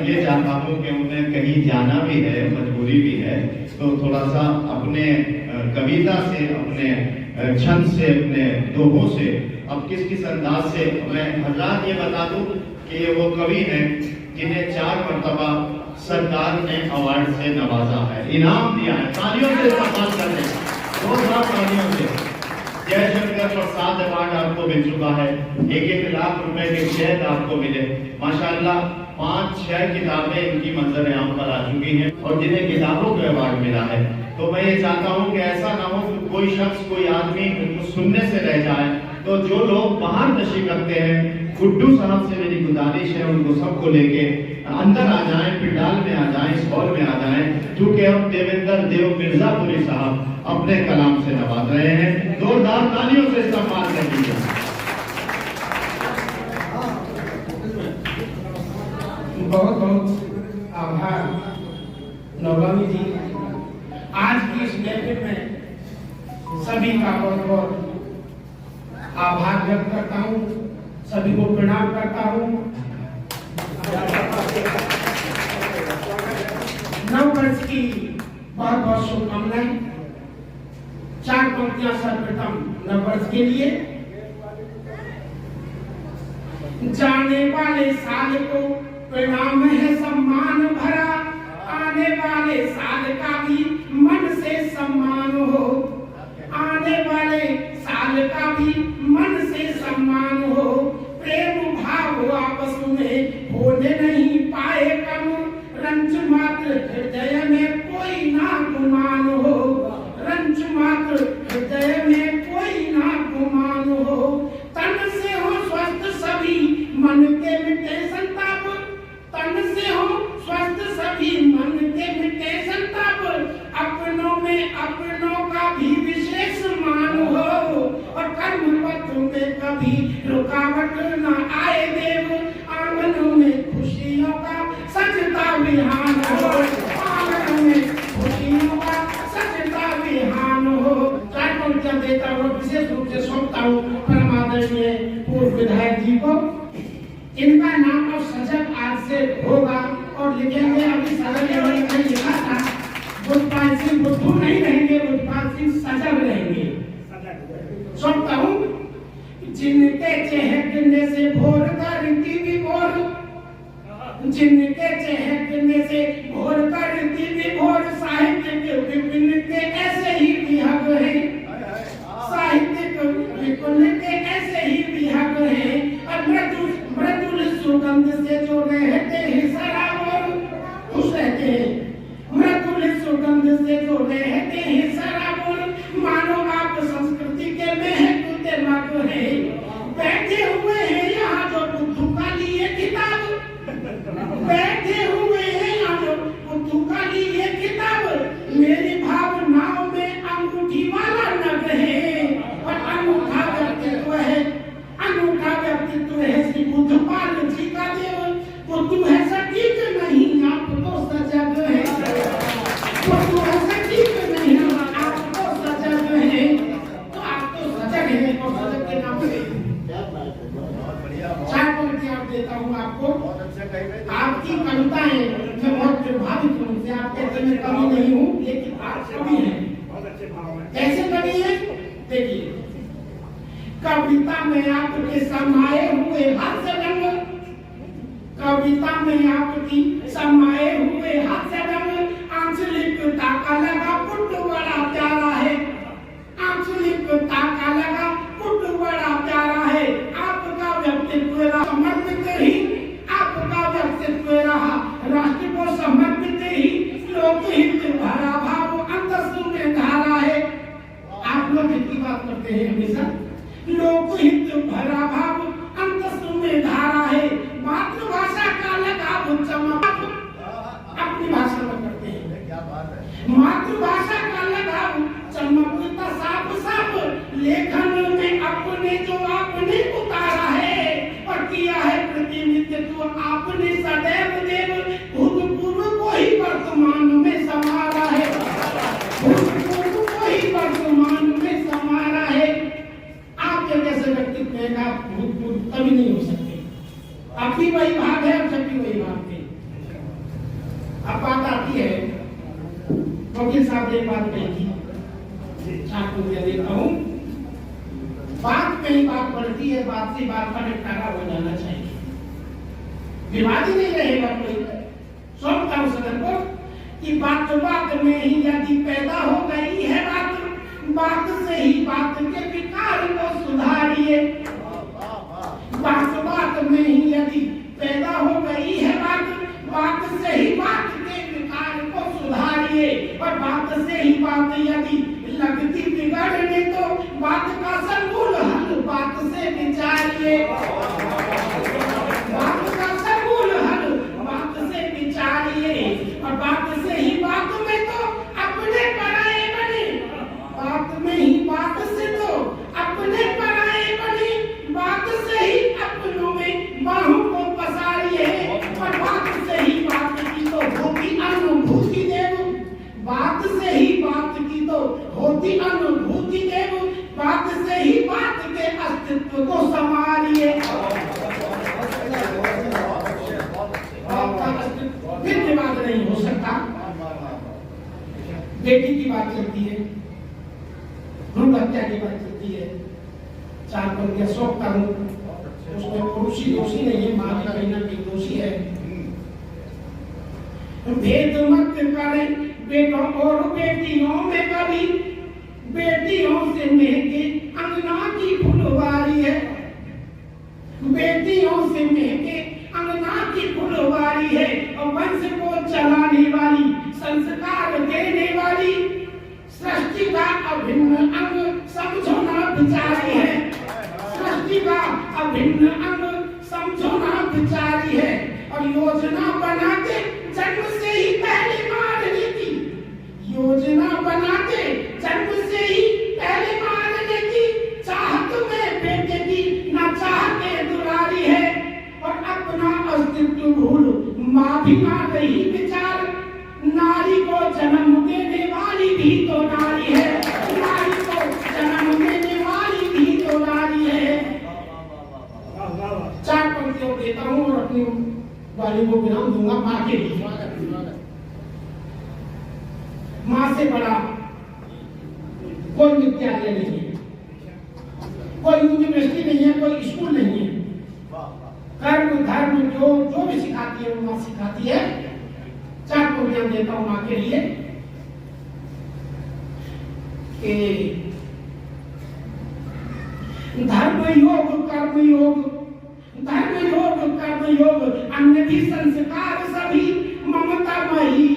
ये चाहता हूँ कि उन्हें कहीं जाना भी है, मजबूरी भी है, तो थोड़ा सा अपने कविता से, अपने छंद से, अपने दोहों से, अब किस अंदाज से, मैं हजरात ये बता दूं कि ये वो कवि हैं जिन्हें 4 मरतबा सरकार ने अवार्ड से नवाजा है, इनाम दिया है। तालियों से सम्मान करने, 2 तालियों से। जयशंकर प्रसाद अवार्ड आपको मिल चुका है, 1-1 लाख रुपए के चेक आपको मिले। माशाल्लाह 5-6 किताबें इनकी मंजर आम पर आ चुकी हैं और जिन्हें किताबों का अवार्ड मिला है। तो मैं ये चाहता हूँ कि ऐसा ना हो कि कोई शख्स, कोई आदमी सुनने से रह जाए। तो जो लोग बाहर तशरीफ रखते हैं, गुड्डू साहब से मेरी गुजारिश है उनको सबको लेके अंदर आ जाएं, पिंडाल में आ जाएं, इस हॉल में आ जाएं, क्योंकि अब देवेंद्र देव मिर्जापुरी साहब अपने कलाम से नवाज रहे हैं। जोरदार तालियों से सम्मान कर दीजिए। बहुत बहुत आभार नौगामी जी। आज की इस बैठक में सभी का बहुत बहुत आभार व्यक्त करता हूँ, सभी को प्रणाम करता हूँ। नव वर्ष की बहुत बहुत शुभकामनाएं। 4 पंक्तियां सर्वप्रथम नव वर्ष के लिए। जाने वाले साल को प्रणाम है सम्मान भरा, आने वाले साल का भी मन से सम्मान हो, आने वाले साल का भी मन से सम्मान हो। प्रेम भाव आपस में होने नहीं पाए कम, रंज मात्र हृदय में कोई ना गुमान हो, रंज मात्र हृदय में कोई ना गुमान हो। तन से हो स्वस्थ सभी मन के मिटे संताप, तन से हो स्वस्थ सभी मन के मिटे संताप। अपनों में अपनों का भी विशेष मान हो, और कर्म पथ में कभी रुकावट न आए देव। आंगनों में खुशियों का सजता विहान हो, आंगनों में खुशियों का सजता विहान हो। 4 पंक्तियां देता हूँ, विशेष रूप से सौंपता हूँ परम आदरणीय पूर्व विधायक जी को। इनका नाम अब सजग आज से होगा और लिखेंगे। अभी सजग ने लिखा था, बुद्धपाल सिंह बुद्धू नहीं रहेंगे, बुद्धपाल सिंह सजग रहेंगे। सौंपता हूँ। जिनके चहकने से भोर करती विभोर, जिनके चहकने से भोर करती विभोर। साहित्य के विपिन के ऐसे ही विहग है, साहित्य के विपिन के ऐसे ही विहग है। और मृदुल सुगंध से जो रहते हैं सराबोर, खुश रहते हैं। मृदुल सुगंध से जो रहते हैं सराबोर। मानो आप संस्कृति के महकते मग है, बैठे हुए हैं यहाँ जो बुद्धू का लिए किताब, बैठे हुए हैं यहाँ जो बुद्धू का लिए किताब। मेरी भावनाओं में अंगूठी वाला नग है, और अनूठा व्यक्तित्व है, अनूठा व्यक्तित्व है श्री बुद्धपाल जी का देव। बुद्धू है सटीक नहीं, आप तो सजग है, बुद्धू है सटीक नहीं, आप तो सजग है। तो आप तो सजग है, और सजग के नाम से 4 पंक्तियां देता हूँ आपको। आपकी कविताएं मैं बहुत प्रभावित हूँ उनसे। आप कहते मैं कवि नहीं हूँ, लेकिन आप कवि हैं। कैसे कवि हैं? देखिए, कविता में आपके समाये हुए हास्य रंग, कविता में आपकी समाये हुए हास्य रंग। आंचलिकता का लगा पुट बड़ा प्यारा है, आंचलिकता का लगा पुट बड़ा प्यारा है। आपका व्यक्तित्व समर्पित ही, आपका व्यक्तित्व रहा राष्ट्र को समर्पित ही। लोकहित भरा भाव अंतस में धारा है। आप लोग हित की बात करते हैं हमेशा। लोकहित भरा भाव अंतस में धारा है। मातृभाषा का लगाव चमक अपनी भाषा में करते हैं। क्या बात है। मातृभाषा का लगाव चमकता साफ साफ लेखन में अपने जो आपने उतारा है, और किया है प्रतिनिधित्व आपने सदैव देव। भूतपूर्व को ही वर्तमान में समारा है, भूतपूर्व को ही वर्तमान में समारा है। आपके जैसे व्यक्तित्व का भूतपूर्व कभी नहीं हो सकते। आप भी वही भाग है और जब भी वही भाग थे। वकील साहब ने एक बात कही थी, आपको मैं देता हूँ, बात पे ही बात बढ़ती है, बात से बात का निपटारा हो जाना चाहिए, विवाद ही नहीं रहेगा कोई। सौंपता हूँ सदन को कि बात में ही यदि पैदा हो गई है बात से ही बात के विकार को सुधारिए। बात में ही यदि पैदा हो गई है बात से ही बात के विकार को सुधारिए। और बात से ही बात यदि लगती बिगड़ने तो बात का समूल हल बात से विचारिए। बात का समूल हल बात से विचारिए। और बात से ही बात में तो अपने पराये बने, बात में ही बात से तो अपने पराये बने, बात से ही अपनों में बाहों को पसारिए। और बात से ही बात की तो होती अनुभूति देव, बात से ही बात की तो होती अनुभूति देव, बात से ही बात के अस्तित्व को संभालिए। फिर विवाद नहीं हो सकता। बेटी की बात चलती है, भ्रूण हत्या की बात चलती है, 4 पंक्तियां सौंपता हूं, उसमें पुरुषी दोषी नहीं है, मां भी कहीं ना कहीं दोषी है। भेद मत करें बेटों और बेटियों में कभी, बेटियों से महके अंगना की फुलवारी है, बेटियों से महके अंगना की फुलवारी है। और वंश को चलाने वाली, संस्कार देने वाली, सृष्टि का अभिन्न अंग समझो ना विचारी है, सृष्टि का अभिन्न अंग समझो ना विचारी है। और योजना बनाते जन्म से ही पहले मान लेती, योजना बनाते जन्म से ही पहले मान लेती, चाहत में बेटे की ना चाहते दुलारी है। और अपना अस्तित्व भूल माँ भी ना रही विचार, नारी को जन्म देने वाली भी तो नारी है, नारी को जन्म देने वाली भी तो नारी है। 4 पंक्तियों देता हूँ और अपनी वाली को विराम दूंगा। माँ के लिए, माँ से बड़ा कोई विद्यालय नहीं है, कोई यूनिवर्सिटी नहीं है, कोई स्कूल नहीं है। कर्म धर्म जो भी सिखाती है वो माँ सिखाती है। 4 पंक्तियां देता हूं माँ के लिए कि धर्म योग कर्म योग, धर्म योग कर्म योग, अन्य भी संस्कार सभी ममता मही